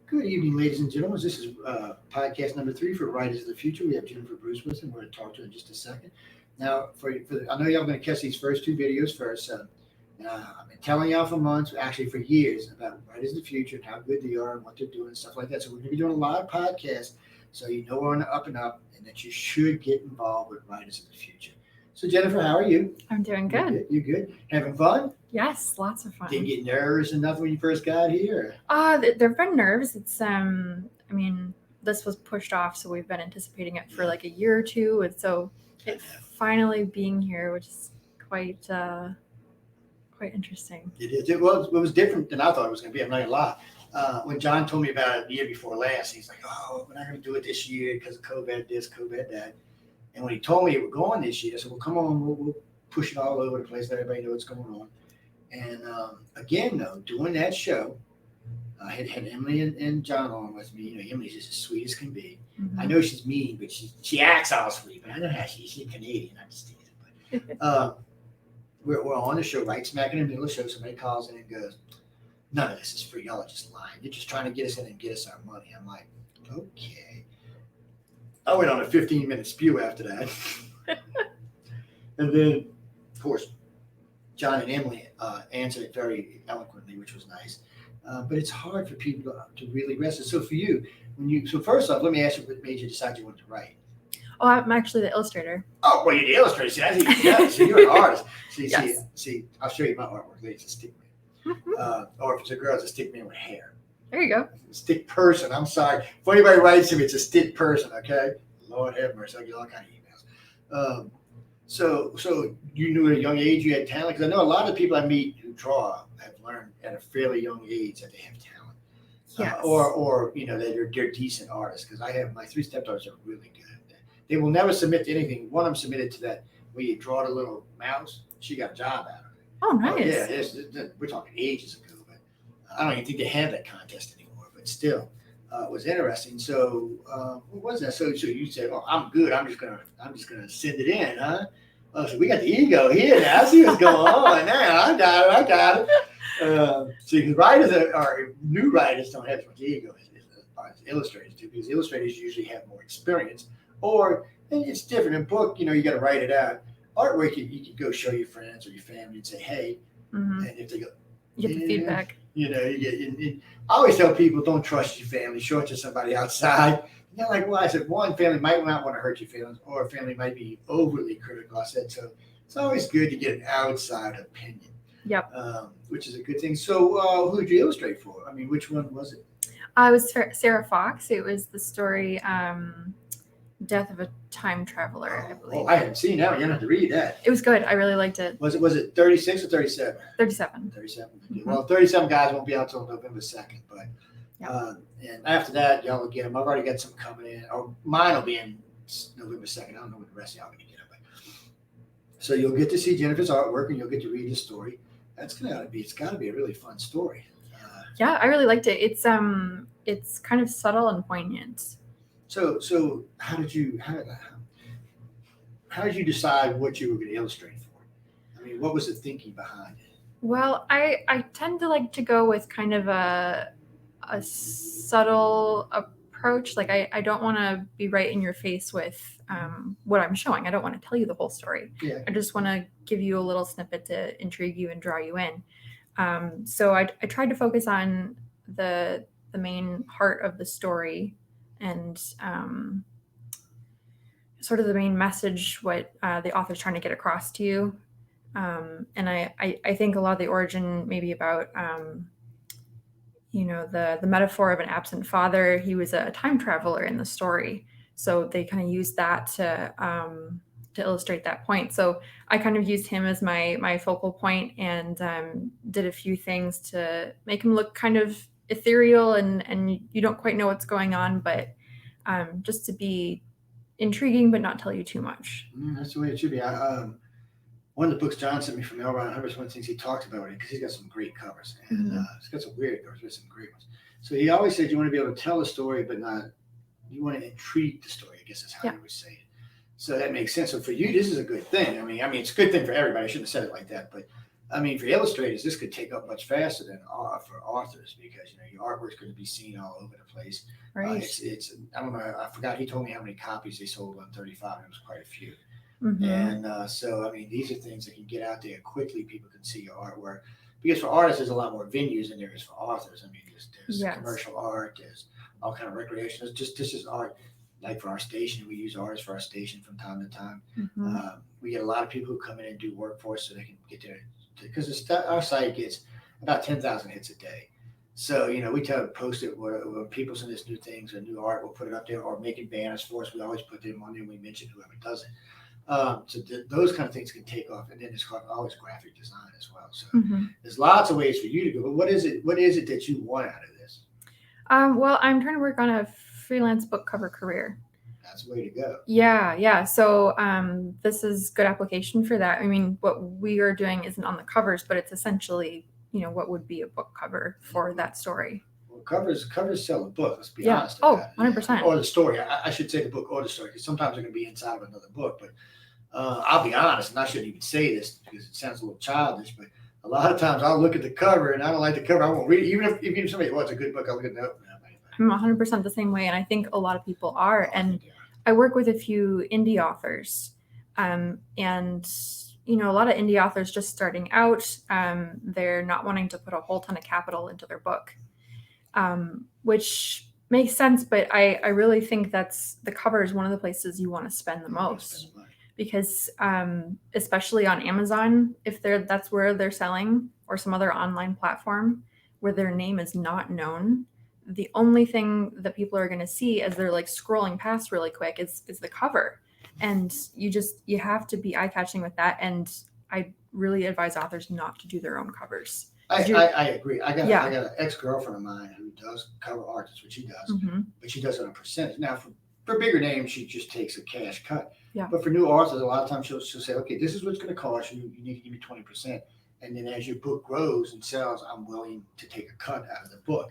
Good evening, ladies and gentlemen. This is podcast number 3 for Writers of the Future. We have Jennifer Bruce with us, and we're going to talk to her in just a second. Now, I know y'all going to catch these first 2 videos first. I've been telling y'all for months, actually for years, about Writers of the Future and how good they are and what they're doing and stuff like that. So we're going to be doing a live podcast, so you know we're on the up and up, and that you should get involved with Writers of the Future. So Jennifer, how are you? I'm doing good. You good? Having fun? Yes, lots of fun. Didn't get nervous enough when you first got here? There've been nerves. It's I mean, this was pushed off, so we've been anticipating it for like a year or two, and so it finally being here, which is quite interesting. It is. It was different than I thought it was going to be. I'm not going to lie. When John told me about it the year before last, he's like, "Oh, we're not going to do it this year because of COVID this, COVID that." And when he told me it was going this year, I said, "Well, come on, we'll push it all over the place. Let everybody know what's going on." And again, though, doing that show, I had Emily and John on with me. You know, Emily's just as sweet as can be. Mm-hmm. I know she's mean, but she acts all sweet. But I know how she's Canadian. I'm just teasing. But we're on the show, right smack in the middle of the show. Somebody calls in and goes, "None of this is free. Y'all are just lying. You're just trying to get us in and get us our money." I'm like, okay. I went on a 15-minute spew after that. And then, of course, John and Emily answered it very eloquently, which was nice. But it's hard for people to really rest it. So for you, so first off, let me ask you what made you decide you wanted to write? Oh, I'm actually the illustrator. Oh, well, you're the illustrator. See, that's even better. So you're an artist. Yes. See, I'll show you my artwork. It's a stick man. Or if it's a girl, it's a stick man with hair. There you go. Stick person. I'm sorry. If anybody writes to me, it's a stick person, okay? Lord have mercy. I get all kind of emails. So you knew at a young age you had talent? Because I know a lot of people I meet who draw have learned at a fairly young age that they have talent. Yes. Or you know, that they're decent artists. Because I have my 3 stepdaughters are really good. They will never submit to anything. One of them submitted to that where you draw the little mouse. She got a job out of it. Oh, nice. Yeah, we're talking ages ago, but I don't even think they have that contest anymore. But still, it was interesting. So, what was that? So you said, "Oh, I'm good. I'm just gonna send it in, huh?" Oh, so we got the ego here now. I see what's going on now. I got it. See, because writers are new writers don't have as much ego as illustrators do, because illustrators usually have more experience. Or it's different. In book, you got to write it out. Artwork, you can go show your friends or your family and say, "Hey," and if they go, you get the feedback. You get. I always tell people, don't trust your family. Show it to somebody outside. And like, well, I said, one family might not want to hurt your feelings, or a family might be overly critical. I said, so it's always good to get an outside opinion. Yep. Which is a good thing. So, who did you illustrate for? I mean, which one was it? I was Sarah Fox. It was the story. Death of a Time Traveler, I believe. Oh, I haven't seen that one. You don't have to read that. It was good. I really liked it. Was it 36 or 37? 37. 37. Mm-hmm. Well, 37 guys won't be out until November 2nd, but and after that, y'all will get them. I've already got some coming in. Or mine will be in November 2nd. I don't know what the rest of y'all are going to get them. So you'll get to see Jennifer's artwork, and you'll get to read the story. It's got to be a really fun story. Yeah, I really liked it. It's kind of subtle and poignant. So how did you decide what you were going to illustrate for? I mean, what was the thinking behind it? Well, I tend to like to go with kind of a subtle approach. Like I don't want to be right in your face with what I'm showing. I don't want to tell you the whole story. Yeah. I just want to give you a little snippet to intrigue you and draw you in. So I tried to focus on the main heart of the story. And sort of the main message, what the author's trying to get across to you. And I think a lot of the origin maybe about, the metaphor of an absent father. He was a time traveler in the story. So they kind of used that to illustrate that point. So I kind of used him as my focal point and did a few things to make him look kind of ethereal and you don't quite know what's going on, but just to be intriguing but not tell you too much. That's the way it should be. One of the books John sent me from L. Ron Hubbard, one of the things he talked about it, because he's got some great covers, and he's got some weird covers, but some great ones. So he always said you want to be able to tell a story, but you want to intrigue the story, I guess is how he would say it. So that makes sense. So for you, this is a good thing. I mean, it's a good thing for everybody. I shouldn't have said it like that, but I mean, for illustrators, this could take up much faster than for authors because your artwork's going to be seen all over the place. Right. It's I don't know. I forgot. He told me how many copies they sold on 35. And it was quite a few. Mm-hmm. And so I mean, these are things that can get out there quickly. People can see your artwork because for artists, there's a lot more venues than there is for authors. I mean, there's Yes. commercial art, there's all kind of recreation. It's just this is art. Like for our station, we use artists for our station from time to time. Mm-hmm. We get a lot of people who come in and do work for us so they can get there because our site gets about 10,000 hits a day. So, we post it when people send us new things or new art, we'll put it up there or making banners for us. We always put them on there and we mention whoever does it. So those kind of things can take off. And then there's always graphic design as well. So Mm-hmm. there's lots of ways for you to go. But what is it that you want out of this? Well, I'm trying to work on a freelance book cover career. That's the way to go. Yeah. So this is good application for that. I mean, what we are doing isn't on the covers, but it's essentially, what would be a book cover for that story. Well, covers sell a book. Let's be Yeah. honest. Oh, about it. 100%. Or the story. I should say the book or the story because sometimes they're going to be inside of another book. But I'll be honest, and I shouldn't even say this because it sounds a little childish, but a lot of times I'll look at the cover and I don't like the cover. I won't read it. Even if somebody, it's a good book, I'll look at it. I'm 100% the same way. And I think a lot of people are. And I work with a few indie authors. And, a lot of indie authors just starting out, they're not wanting to put a whole ton of capital into their book, which makes sense. But I really think the cover is one of the places you want to spend the most. Because especially on Amazon, if that's where they're selling or some other online platform where their name is not known, the only thing that people are going to see as they're like scrolling past really quick is the cover. And you have to be eye-catching with that. And I really advise authors not to do their own covers. I agree. I got an ex-girlfriend of mine who does cover art. That's what she does. Mm-hmm. But she does it on a percentage. Now, for bigger names, she just takes a cash cut. Yeah. But for new authors, a lot of times she'll say, okay, this is what's going to cost you. You need to give me 20%. And then as your book grows and sells, I'm willing to take a cut out of the book.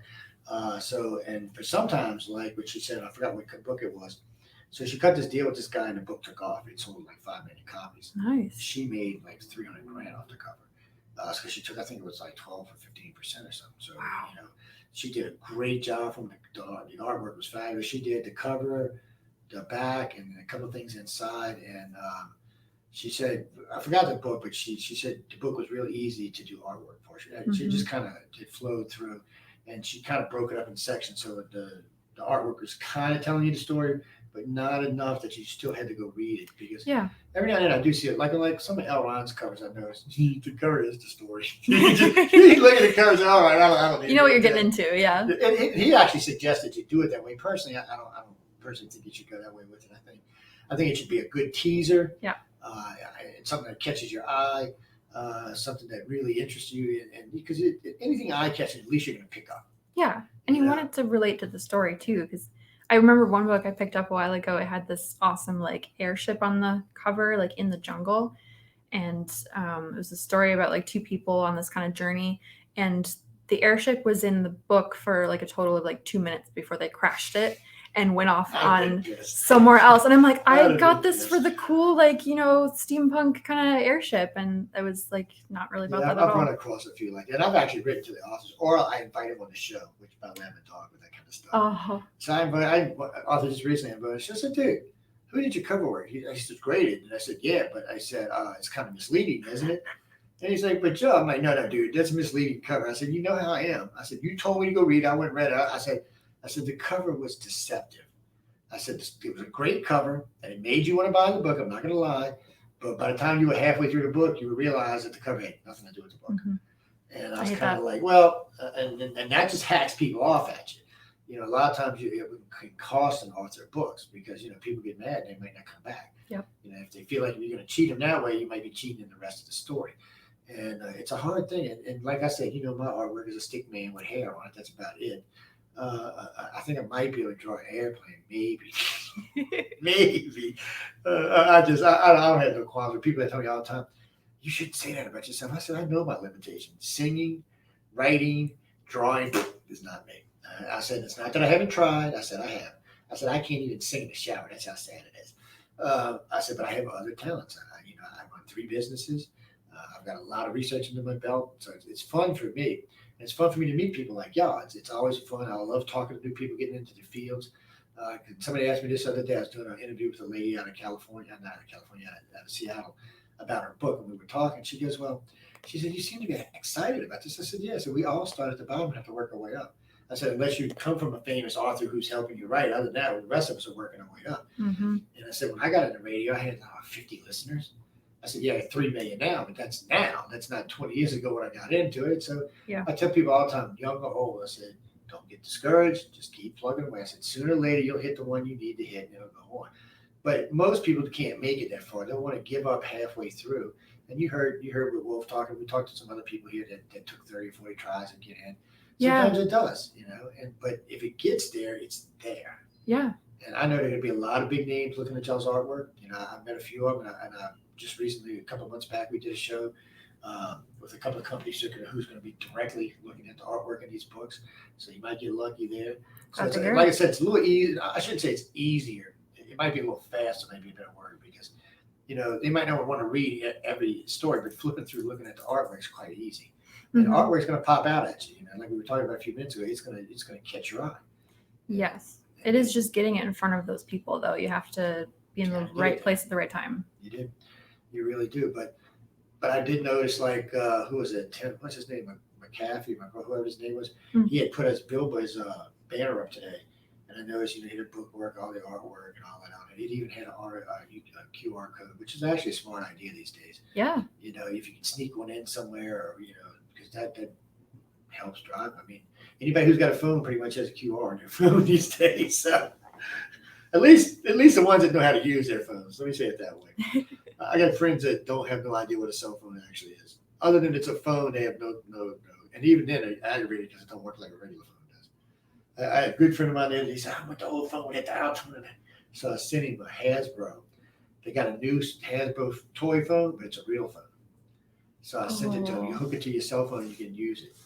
And for sometimes, like what she said, I forgot what book it was. So she cut this deal with this guy and the book took off. It sold like 5 million copies. Nice. She made like $300,000 off the cover. Because she took, I think it was like 12 or 15% or something. So, wow. She did a great job from the artwork was fabulous. She did the cover, the back, and a couple of things inside. And she said, I forgot the book, but she said the book was really easy to do artwork for. She just kind of it flowed through, and she kind of broke it up in sections. So the artwork was kind of telling you the story, but not enough that you still had to go read it because every now and then I do see it. Like some of L. Ron's covers I noticed. The cover is the story. You look at the covers, all right, I don't need you know what you're getting into, yeah. And he actually suggested you do it that way. Personally, I don't personally think you should go that way with it. I think it should be a good teaser. Yeah. Something that catches your eye, something that really interests you, and because anything eye catching, at least you're going to pick up. Yeah, and you want it to relate to the story too, because I remember one book I picked up a while ago. It had this awesome like airship on the cover, like in the jungle, and it was a story about like two people on this kind of journey, and the airship was in the book for like a total of like 2 minutes before they crashed it and went off on somewhere else. And I'm like, I got this for the cool, like, steampunk kind of airship. And it was like not really about that at all. I've run across a few like that. I've actually written to the authors, or I invite them on the show, which by the way, I haven't talked with that kind of stuff. Oh. So I authors just recently invited. She said, dude, who did your cover work? I said, graded. And I said, yeah, but I said, it's kind of misleading, isn't it? And he's like, but Joe, I'm like, no, dude, that's a misleading cover. I said, you know how I am. I said, you told me to go read. I went and read it. I said, the cover was deceptive. I said, it was a great cover, and it made you want to buy the book. I'm not going to lie. But by the time you were halfway through the book, you would realize that the cover had nothing to do with the book. Mm-hmm. And I was kind of like, well, and that just hacks people off at you. A lot of times it can cost an author books because, people get mad and they might not come back. Yep. If they feel like you're going to cheat them that way, you might be cheating in the rest of the story. And it's a hard thing. And like I said, my artwork is a stick man with hair on it. That's about it. I think I might be able to draw an airplane, maybe. Maybe. I don't have no qualms with people that tell me all the time, you shouldn't say that about yourself. I said, I know my limitations. Singing, writing, drawing is not me. I said, it's not that I haven't tried. I said, I have. I said, I can't even sing in the shower. That's how sad it is. I said, but I have other talents. I run 3 businesses. I've got a lot of research under my belt, so it's fun for me. And it's fun for me to meet people like y'all. It's always fun. I love talking to new people, getting into the fields. Somebody asked me this other day. I was doing an interview with a lady out of California, not out of California, out of Seattle, about her book, and we were talking. She goes, "Well," she said, "you seem to be excited about this." I said, "Yeah." So we all start at the bottom and have to work our way up. I said, "Unless you come from a famous author who's helping you write, other than that, the rest of us are working our way up." Mm-hmm. And I said, when I got into radio, I had 50 listeners. I said, yeah, I have 3 million now, but that's now. That's not 20 years ago when I got into it. So Yeah. I tell people all the time, young or old, I said, don't get discouraged. Just keep plugging away. I said, sooner or later, you'll hit the one you need to hit and it'll go on. But most people can't make it that far. They want to give up halfway through. And you heard with Wolf talking. We talked to some other people here that took 30 or 40 tries to get in. Sometimes it does, but if it gets there, it's there. Yeah. And I know there are going to be a lot of big names looking at y'all's artwork. I met a few of them, and I just recently, a couple of months back, we did a show with a couple of companies who's going to be directly looking at the artwork in these books. So you might get lucky there. So it's, like I said, it's a little easy. I shouldn't say it's easier. It might be a little faster, maybe a better word, because they might not want to read every story, but flipping through, looking at the artwork is quite easy. And artwork is going to pop out at you. Like we were talking about a few minutes ago, it's going to catch your eye. Yes. It is just getting it in front of those people, though. You have to be in the right place at the right time. You do. You really do. But I did notice, like, who was it? What's his name? McAfee, whoever his name was. Mm-hmm. He had put his Billboard's banner up today. And I noticed, he had bookwork, all the artwork and all that on it. It even had a QR code, which is actually a smart idea these days. Yeah. If you can sneak one in somewhere, or, because that helps drive. I mean, anybody who's got a phone pretty much has a QR on their phone these days. So at least the ones that know how to use their phones. Let me say it that way. I got friends that don't have no idea what a cell phone actually is. Other than it's a phone, they have no. And even then, they're aggravated because it don't work like a regular phone does. I had a good friend of mine there. He said, "I want the old phone with the dial tone." So I sent him a Hasbro. They got a new Hasbro toy phone, but it's a real phone. So I sent it to him. You hook it to your cell phone, and you can use it.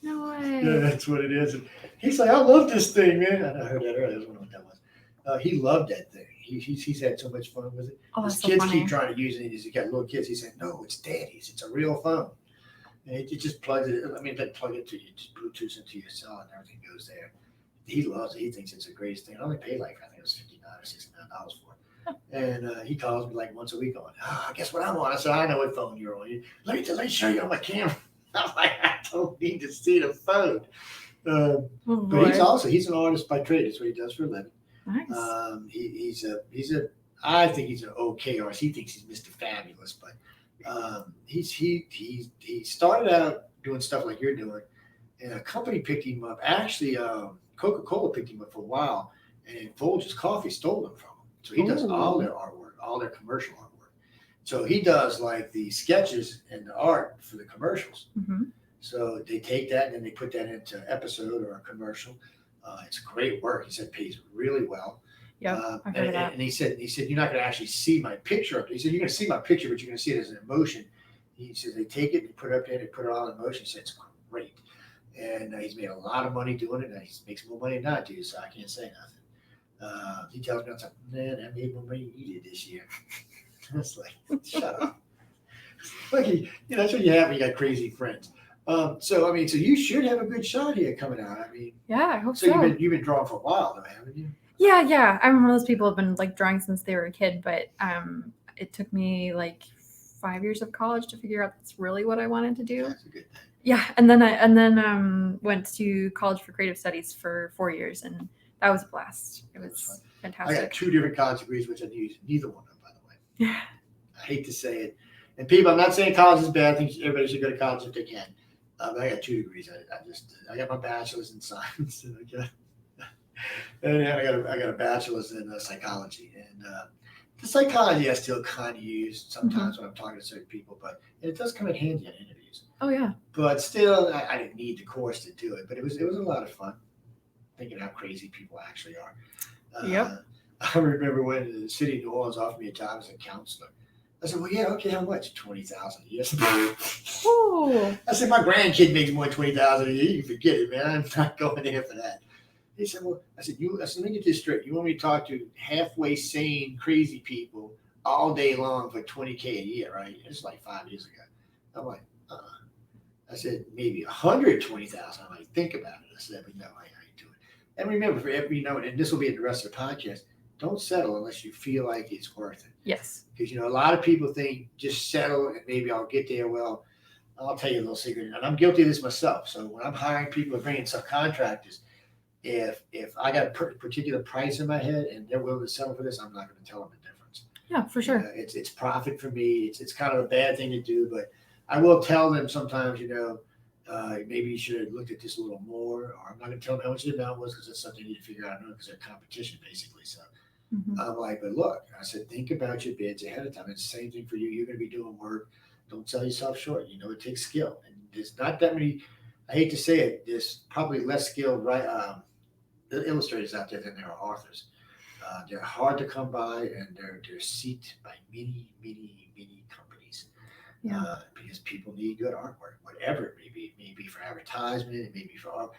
No way. Yeah, that's what it is. And he's like, "I love this thing, man." I heard that earlier. I don't know what that was. He loved that thing. He's had so much fun with it. Oh, His kids keep trying to use it. He's got little kids. He said, "No, it's daddy's. It's a real phone." And it just plugs it. I mean, it plug it to you, just Bluetooth into your cell, and everything goes there. He loves it. He thinks it's the greatest thing. I only paid I think it was $59 or $69 for it. And he calls me like once a week going, "Guess what I'm on?" I said, "I know what phone you're on. Let me show you on my camera." I'm like, "I don't need to see the phone." But he's an artist by trade. That's what he does for a living. Nice. I think he's an okay artist. He thinks he's Mr. Fabulous, but he started out doing stuff like you're doing, and a company picked him up. Actually, Coca-Cola picked him up for a while, and Folgers Coffee stole him from him. So he does all their artwork, all their commercial artwork. So he does like the sketches and the art for the commercials. Mm-hmm. So they take that and then they put that into an episode or a commercial. It's great work. He said it pays really well. Yeah, I've heard of that. And he said you're not going to actually see my picture. He said you're going to see my picture, but you're going to see it as an emotion. He said they take it and put it up there, they put it all in motion. He said it's great, and he's made a lot of money doing it. And he makes more money than I do, so I can't say nothing. He tells me, "Man, I made more money than you did this year." It's like, shut up. Look, that's what you have when you got crazy friends. So you should have a good shot here coming out. Yeah, I hope so. So you've been drawing for a while, though, haven't you? Yeah. I'm one of those people who've been like drawing since they were a kid, but it took me like 5 years of college to figure out that's really what I wanted to do. That's a good thing. Yeah, and then I went to college for creative studies for 4 years, and that was a blast. It was fantastic. I got 2 different college degrees, which I used neither one of them, by the way. Yeah. I hate to say it. And people, I'm not saying college is bad. I think everybody should go to college if they can. But I got 2 degrees. I got my bachelor's in science, and I got a bachelor's in psychology. And the psychology I still kind of use sometimes when I'm talking to certain people, but it does come in handy in interviews. Oh yeah. But still, I didn't need the course to do it. But it was a lot of fun, thinking how crazy people actually are. Yep. I remember when the city of New Orleans offered me a job as a counselor. I said, "Well, yeah, okay, how much? $20,000 a year." Oh. I said, "My grandkid makes more than $20,000 a year. You can forget it, man. I'm not going there for that." He said, "Well," I said, let me get this straight. You want me to talk to halfway sane, crazy people all day long for $20K a year, right?" It's like 5 years ago. I'm like, I said, maybe 120,000. I'm like, think about it. I said, but no, I ain't doing it. And remember, for every, and this will be in the rest of the podcast, don't settle unless you feel like it's worth it. Yes. Because, a lot of people think just settle and maybe I'll get there. Well, I'll tell you a little secret, and I'm guilty of this myself. So when I'm hiring people or bringing subcontractors, if I got a particular price in my head and they're willing to settle for this, I'm not going to tell them the difference. Yeah, for sure. It's profit for me. It's kind of a bad thing to do, but I will tell them sometimes, maybe you should have looked at this a little more, or I'm not going to tell them how much the amount was because that's something you need to figure out because they're competition basically. So I'm like, but look, I said, think about your bids ahead of time. It's the same thing for you. You're going to be doing work. Don't sell yourself short. It takes skill. And there's not that many, I hate to say it, there's probably less skilled illustrators out there than there are authors. They're hard to come by and they're seeked by many, many, many companies. Yeah. Because people need good artwork, whatever it may be. It may be for advertisement, it may be for art.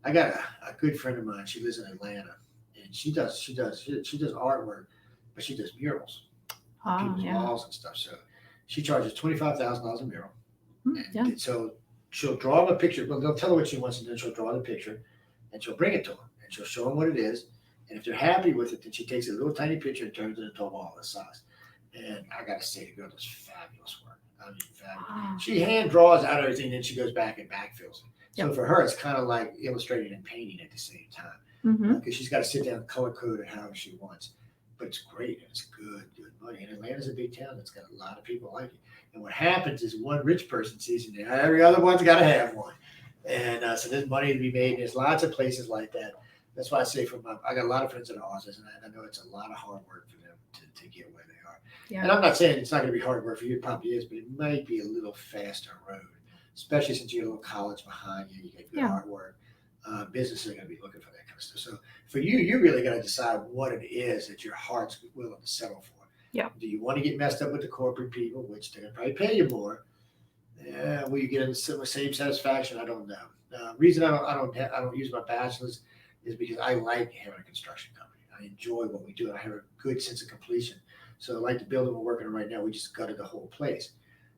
I got a good friend of mine, she lives in Atlanta, and she does artwork, but she does murals on people's walls and stuff. So she charges $25,000 a mural. And so she'll draw them a picture. Well, they'll tell her what she wants, and then she'll draw the picture, and she'll bring it to them, and she'll show them what it is. And if they're happy with it, then she takes a little tiny picture and turns it into a wall this size. And I got to say, the girl does fabulous work. I mean, fabulous. Wow. She hand draws out everything, then she goes back and backfills it. So Yep. for her, it's kind of like illustrating and painting at the same time. Because she's got to sit down and color code it however she wants. But it's great and it's good money. And Atlanta's a big town that's got a lot of people like it. And what happens is one rich person sees it, and every other one's got to have one. And so there's money to be made. There's lots of places like that. That's why I say I got a lot of friends that are authors, and I know it's a lot of hard work for them to get where they are. Yeah. And I'm not saying it's not going to be hard work for you. It probably is, but it might be a little faster road, especially since you're a little college behind you. You get good artwork. Businesses are going to be looking for that kind of stuff. So for you really got to decide what it is that your heart's willing to settle for. Yeah. Do you want to get messed up with the corporate people, which they're going to probably pay you more? Yeah. Will you get the same satisfaction? I don't know. Reason I don't use my bachelor's is because I like having a construction company. I enjoy what we do, and I have a good sense of completion. So like the building we're working on right now, we just gutted the whole place.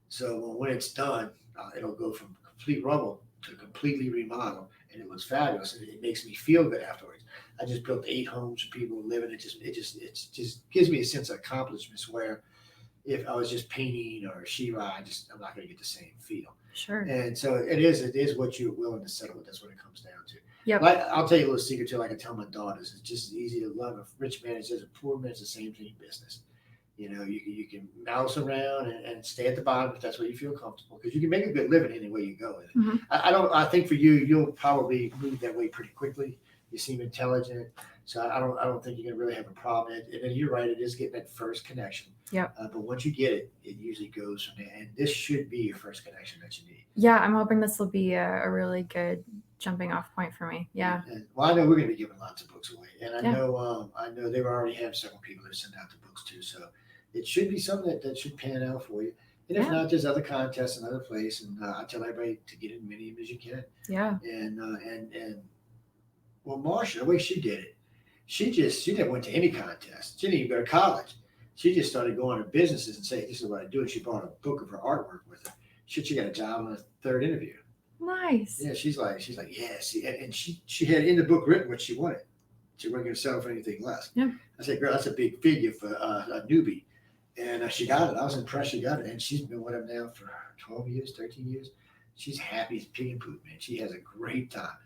So when it's done, it'll go from complete rubble to completely remodeled, and it looks fabulous, and it makes me feel good afterwards. I just built 8 homes for people to live in. It just gives me a sense of accomplishments where if I was just painting or sheetrock, I'm not going to get the same feel. Sure. And so it is what you're willing to settle with. That's what it comes down to. Yep. Like, I'll tell you a little secret too. Like I tell my daughters, it's just as easy to love a rich man as a poor man. It's the same thing in business. You can mouse around and stay at the bottom if that's what you feel comfortable, because you can make a good living any way you go. I think for you, you'll probably move that way pretty quickly. You seem intelligent, so I don't think you're gonna really have a problem. And then you're right, it is getting that first connection. Yeah. But once you get it, it usually goes from there. And this should be your first connection that you need. Yeah, I'm hoping this will be a really good jumping off point for me. Yeah. Well, I know we're going to be giving lots of books away, and I Yeah. know they already have several people that send out the books too. So it should be something that should pan out for you. And if Yeah. not, there's other contests and other places. And I tell everybody to get as many of them as you can. Yeah. And well, Marsha, the way she did it, she never went to any contest. She didn't even go to college. She just started going to businesses and saying, "This is what I do." And she brought a book of her artwork with her. She got a job on a third interview. Nice. Yeah, she's like, yeah. See, and she had in the book written what she wanted. She wasn't going to settle for anything less. Yeah. I said, "Girl, that's a big figure for a newbie," and she got it. I was impressed she got it, and she's been with him now for 12 years, 13 years. She's happy as pig and poop, man. She has a great time.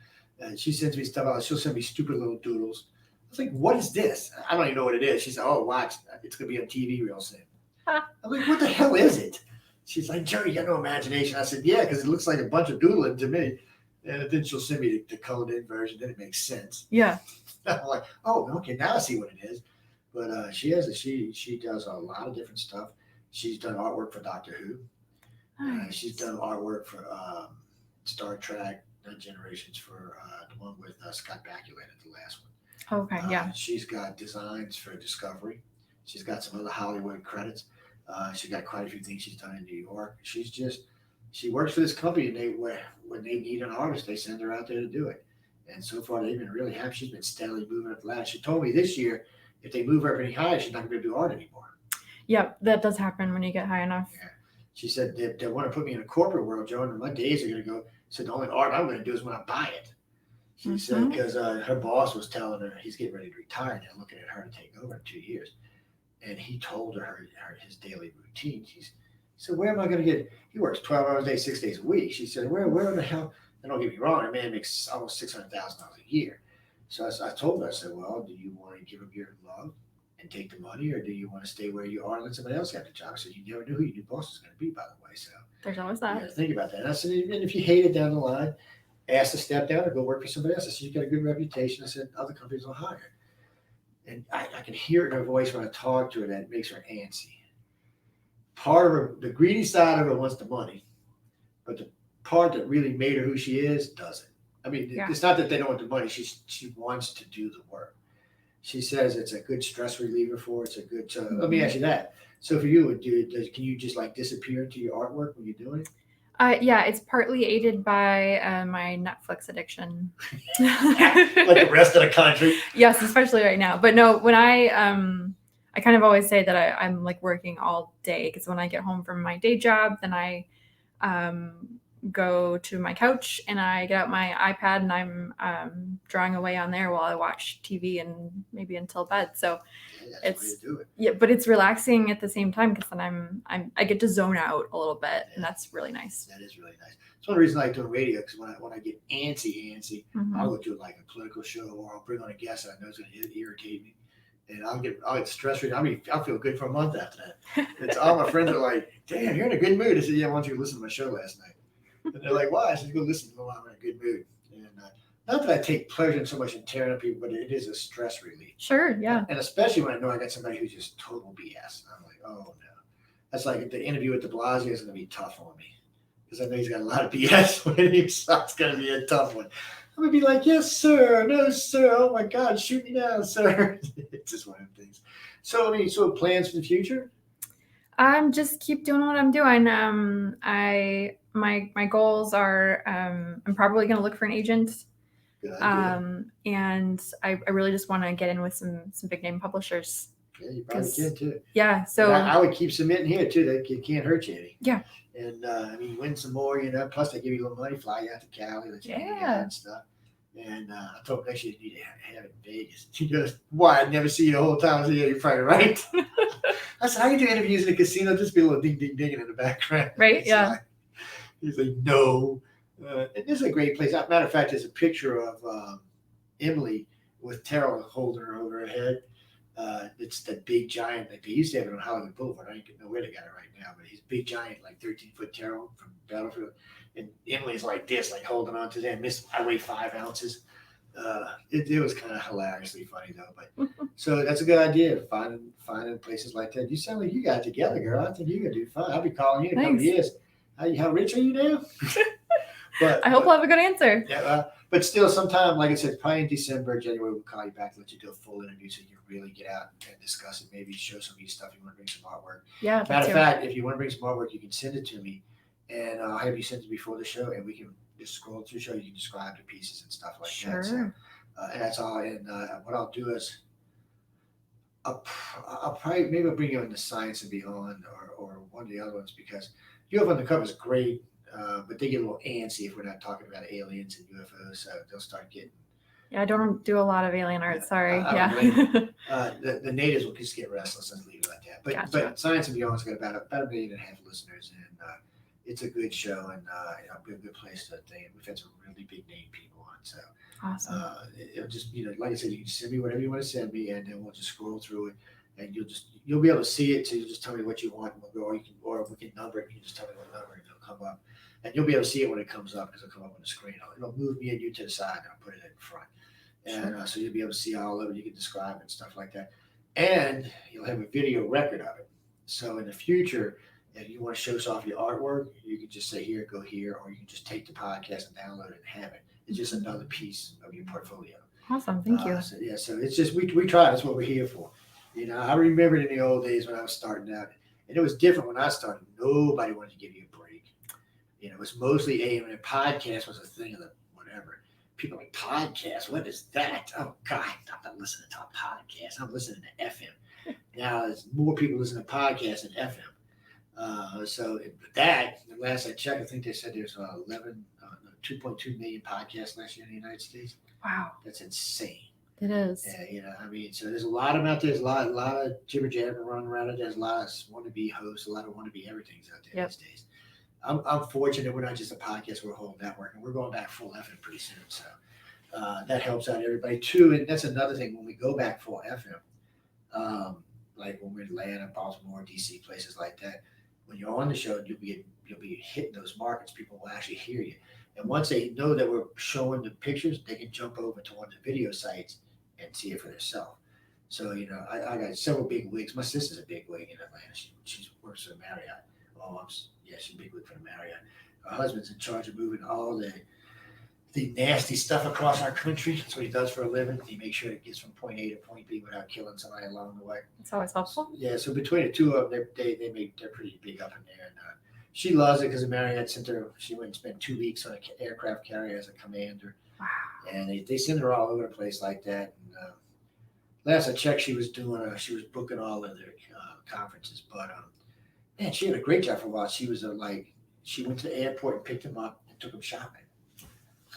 She sends me stuff out. She'll send me stupid little doodles. I was like, "What is this?" I don't even know what it is. She said, "Oh, watch, it's going to be on TV real soon." Huh. I'm like, "What the hell is it?" She's like, "Jerry, you got no imagination." I said, "Yeah, because it looks like a bunch of doodling to me." And then she'll send me the colored in version. Then it makes sense. Yeah. I'm like, "Oh, okay, now I see what it is." But she does a lot of different stuff. She's done artwork for Doctor Who. Nice. She's done artwork for Star Trek Generations, for the one with Scott Bakula in it, the last one. Okay. Yeah. She's got designs for Discovery. She's got some other Hollywood credits. She's got quite a few things she's done in New York. She works for this company, and when they need an artist, they send her out there to do it. And so far, they've been really happy. She's been steadily moving up the ladder. She told me this year, if they move her up any higher, she's not going to do art anymore. Yeah, that does happen when you get high enough. Yeah. She said they want to put me in a corporate world, Joe, and my days are going to go. So the only art I'm going to do is when I buy it. She said because her boss was telling her he's getting ready to retire and they're looking at her to take over in 2 years. And he told her his daily routine. He said, where am I going to get? He works 12 hours a day, 6 days a week. She said, where in the hell? And don't get me wrong, a man makes almost $600,000 a year. So I told her, I said, well, do you want to give up your love and take the money, or do you want to stay where you are and let somebody else have the job? I said, you never knew who your new boss was going to be, by the way. So there's always you that. got to think about that. And I said, and if you hate it down the line, ask to step down or go work for somebody else. I said, you've got a good reputation. I said, other companies will hire. And I can hear it in her voice when I talk to her that it makes her antsy. Part of her, the greedy side of her wants the money, but the part that really made her who she is doesn't. I mean, It's not that they don't want the money. She wants to do the work. She says it's a good stress reliever for her. It's a good. So let me ask you that. So for you, can you just like disappear into your artwork when you're doing it? Yeah, it's partly aided by my Netflix addiction. Like the rest of the country. Yes, especially right now. But no, when I kind of always say that I'm like working all day, because when I get home from my day job, then I go to my couch and I get out my iPad and I'm drawing away on there while I watch TV and maybe until bed. So that's the way to do it. Yeah, but it's relaxing at the same time because then I get to zone out a little bit, and that's really nice. That is really nice. It's one of the reasons I like doing radio, because when I get antsy, I'll go do like a political show, or I'll bring on a guest that I know is going to irritate me, and I'll get stress free. I mean, I'll feel good for a month after that. It's all my friends are like, "Damn, you're in a good mood." I said, "Yeah, why don't you listen to my show last night?" And they're like, "Why?" I said, "Go listen to me. I'm in a good mood." And not that I take pleasure in so much in tearing up people, but it is a stress relief. Sure, yeah. And especially when I know I got somebody who's just total BS. I'm like, oh no. That's like the interview with de Blasio is going to be tough on me, because I know he's got a lot of BS with him, so it's going to be a tough one. I'm going to be like, yes, sir. No, sir. Oh my God, shoot me down, sir. It's just one of the things. So, I mean, so plans for the future? Just keep doing what I'm doing. My goals are I'm probably going to look for an agent. Good idea. And I really just want to get in with some big name publishers. Yeah, you probably can too. Yeah, so I would keep submitting here too. That can't hurt you any. Yeah. And I mean, win some more, Plus, they give you a little money, fly you out to Cali, let you hang out and stuff. And I told him next year you need to have it in Vegas. He goes, "Why? I'd never see you the whole time." I said, "Yeah, you're probably right." I said, "How you do interviews in a casino? Just be a little ding, ding, dinging in the background." Right? Yeah. He's like, "No." It is a great place. Matter of fact, there's a picture of Emily with Terrell holding her over her head. It's that big giant. Like they used to have it on Hollywood Boulevard. I don't know where they got it right now, but he's big giant, like 13-foot Terrell from Battlefield. And Emily's like this, like holding on to them. I weigh 5 ounces. It was kind of hilariously funny though. But so that's a good idea. Finding places like that. You sound like you got it together, girl. I think you're gonna do fine. I'll be calling you in a couple of years. How rich are you now? But I hope I'll have a good answer. Yeah, but still, sometime, like I said, probably in December, January, we'll call you back to let you do a full interview so you can really get out and discuss it. Maybe show some of your stuff. You want to bring some artwork. Yeah. Matter of fact, if you want to bring some artwork, you can send it to me, and I'll have you send it before the show, and we can just scroll through the show. You can describe the pieces and stuff like that. So, and that's all. And what I'll do is, I'll probably maybe I'll bring you on the Science and Beyond or one of the other ones, because UFO Undercover is great. But they get a little antsy if we're not talking about aliens and UFOs, so they'll start getting. Yeah, I don't do a lot of alien art. Sorry. The natives will just get restless and leave it like that. But Science and Beyond's got about 1.5 million listeners, and it's a good show, and a good place to think. We've had some really big name people on, so awesome. It'll just like I said, you can send me whatever you want to send me, and then we'll just scroll through it. And you'll be able to see it. So you just tell me what you want, and we'll go, or we can number it. You can just tell me what number, and it'll come up. And you'll be able to see it when it comes up, because it'll come up on the screen. It'll move me and you to the side, and I'll put it in front. And so you'll be able to see all of it. You can describe it and stuff like that. And you'll have a video record of it. So in the future, if you want to show us off your artwork, you can just say, here, go here, or you can just take the podcast and download it and have it. It's just another piece of your portfolio. Awesome. Thank you. So it's just, we try. That's what we're here for. I remembered in the old days when I was starting out, and it was different when I started. Nobody wanted to give you a break. It was mostly AM, and a podcast was a thing of the whatever. People like, podcast, what is that? Oh God, I'm not listening to a podcast. I'm listening to FM. Now there's more people listening to podcasts than FM. So that, the last I checked, I think they said there's 2.2 million podcasts last year in the United States. Wow, That's insane. it is. I mean, so there's a lot of them out there. There's a lot of jibber jabber running around. There's a lot of wannabe hosts, a lot of wannabe everything's out there Yep. these days. I'm fortunate we're not just a podcast, we're a whole network, and we're going back full FM pretty soon. So that helps out everybody too. And that's another thing when we go back full FM, like when we're in Atlanta, Baltimore, DC, places like that. When you're on the show, you'll be hitting those markets. People will actually hear you. And once they know that we're showing the pictures, they can jump over to one of the video sites and see it for themselves. So, I got several big wigs. My sister's a big wig in Atlanta. She works for Marriott. Yeah, she's a big wig for the Marriott. Her husband's in charge of moving all the nasty stuff across our country. That's what he does for a living. He makes sure it gets from point A to point B without killing somebody along the way. It's always helpful. Yeah, so between the two of them, they're pretty big up in there, and she loves it because the Marriott sent her. She went and spent 2 weeks on an aircraft carrier as a commander, Wow. and they send her all over the place like that. And last I checked, she was booking all of their conferences, but man, she had a great job for a while. She was she went to the airport and picked him up and took him shopping.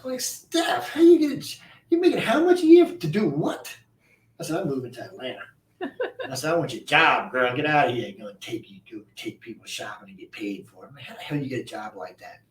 I'm like, Steph, how you making how much a year to do what? I said, I'm moving to Atlanta. I said, I want your job, girl. Get out of here. You're going to take people shopping and get paid for it. I'm like, how the hell do you get a job like that?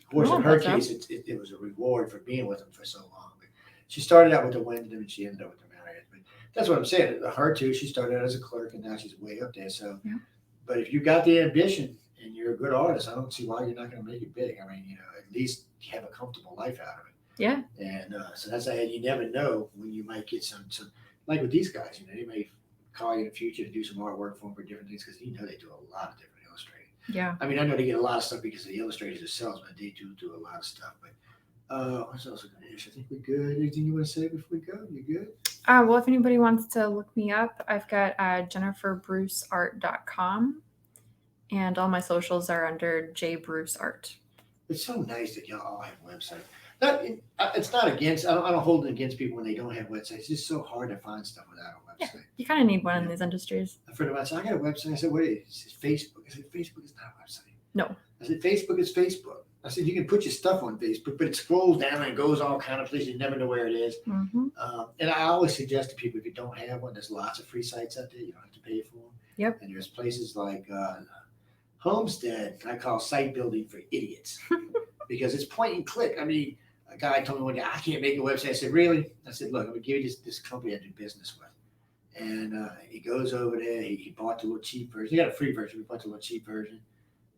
Of course, in her case, it was a reward for being with them for so long. But she started out with the Wyndham and she ended up with the Marriott. But that's what I'm saying. Her too, she started out as a clerk and now she's way up there. So, yeah. But if you got the ambition and you're a good artist, I don't see why you're not going to make it big. I mean, at least have a comfortable life out of it. Yeah. And so that's why you never know when you might get some like with these guys, they may call you in the future to do some artwork for them for different things because they do a lot of different illustrating. Yeah. I mean, I know they get a lot of stuff because of the illustrators themselves, but they do a lot of stuff. But what's else going to issue? I think we're good. Anything you want to say before we go? You good? Well, if anybody wants to look me up, I've got jenniferbruceart.com, and all my socials are under jbruceart. It's so nice that y'all all have websites. It's not against. I don't hold it against people when they don't have websites. It's just so hard to find stuff without a website. Yeah, you kind of need one in these industries. A friend of mine said, I got a website. I said, what is it? He said, Facebook. I said, Facebook is not a website. No. I said, Facebook is Facebook. I said, you can put your stuff on Facebook, but it scrolls down and goes all kind of places. You never know where it is. Mm-hmm. And I always suggest to people, if you don't have one, there's lots of free sites out there. You don't have to pay for them. Yep. And there's places like Homestead, I call site building for idiots because it's point and click. I mean, a guy told me one day, I can't make a website. I said, really? I said, look, I'm going to give you this company I do business with. And he goes over there. He bought the little cheap version. He got a free version. We bought the little cheap version.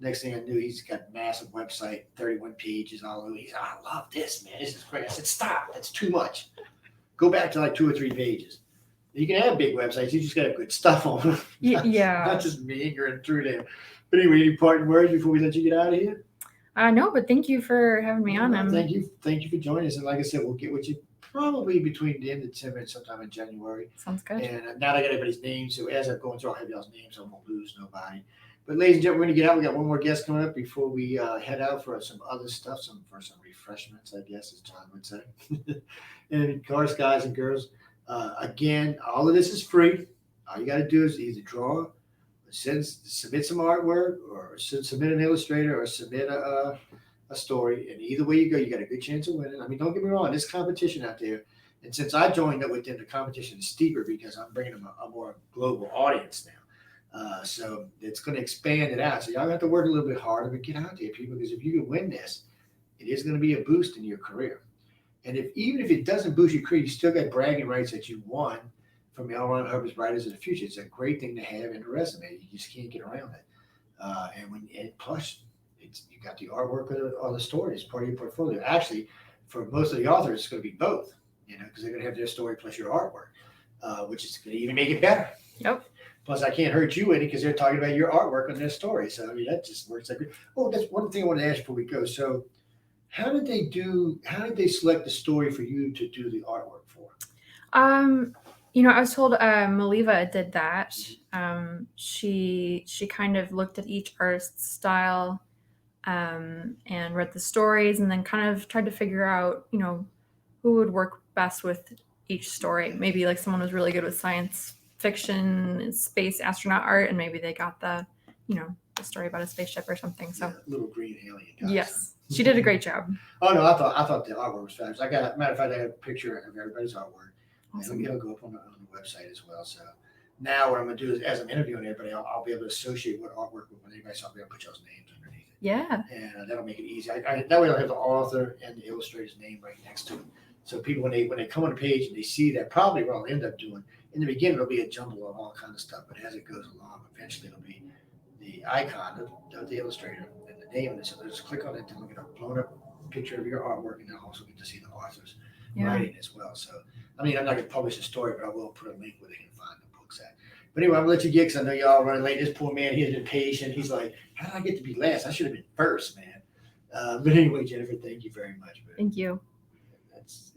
Next thing I knew, he's got a massive website, 31 pages all over. He said, I love this, man. This is great. I said, stop. That's too much. Go back to like 2 or 3 pages. You can have big websites. You just got to have good stuff on them. Yeah. Not just meandering through them. But anyway, any parting words before we let you get out of here? No, but thank you for having me on. Thank you for joining us. And like I said, we'll get with you probably between the end of December and sometime in January. Sounds good. And now I got everybody's names. So as I'm going through, I'll have y'all's names. So I won't lose nobody. But ladies and gentlemen, we're going to get out. We got one more guest coming up before we head out for some other stuff, for some refreshments, I guess, as John would say. And of course, guys and girls, again, all of this is free. All you got to do is either draw, submit some artwork, or submit an illustrator, or submit a story. And either way you go, you got a good chance of winning. I mean, don't get me wrong, there's competition out there. And since I joined up with them, the competition is steeper because I'm bringing them a more global audience now. So it's going to expand it out. So y'all have to work a little bit harder, but get out there, people, because if you can win this, it is going to be a boost in your career. And even if it doesn't boost your career, you still got bragging rights that you won from L. Ron Hubbard's Writers of the Future. It's a great thing to have in a resume. You just can't get around it. And plus, you got the artwork or the story as part of your portfolio. Actually, for most of the authors, it's going to be both, because they're going to have their story plus your artwork, which is going to even make it better. Yep. Plus, I can't hurt you any because they're talking about your artwork on their story. So, I mean, that just works like. Oh, that's one thing I want to ask before we go. So, how did they select the story for you to do the artwork for? I was told Maliva did that. She kind of looked at each artist's style and read the stories and then kind of tried to figure out, who would work best with each story. Maybe like someone was really good with science fiction, space astronaut art, and maybe they got the a story about a spaceship or something. So Yeah, little green alien guys. yes, she did a great job. Oh no, I thought the artwork was fabulous. Matter of fact, I got a picture of everybody's artwork. Awesome. And it'll go up on the website as well. So now what I'm gonna do is, as I'm interviewing everybody, I'll be able to associate what artwork with anybody. So I'll be able to put y'all's names underneath it, Yeah. and that'll make it easy. That way I'll have the author and the illustrator's name right next to it. So people, when they come on the page and they see that, probably what I'll end up doing in the beginning, it'll be a jumble of all kind of stuff. But as it goes along, eventually it'll be the icon of the illustrator and the name, and so just click on it to look at a blown up picture of your artwork, and they'll also get to see the author's Yeah. writing as well. So, I mean, I'm not going to publish a story, but I will put a link where they can find the books at. But anyway, I'm going to let you get, because I know y'all running late. This poor man, he's been patient. He's like, how did I get to be last? I should have been first, man. But anyway, Jennifer, thank you very much. But Thank you. that's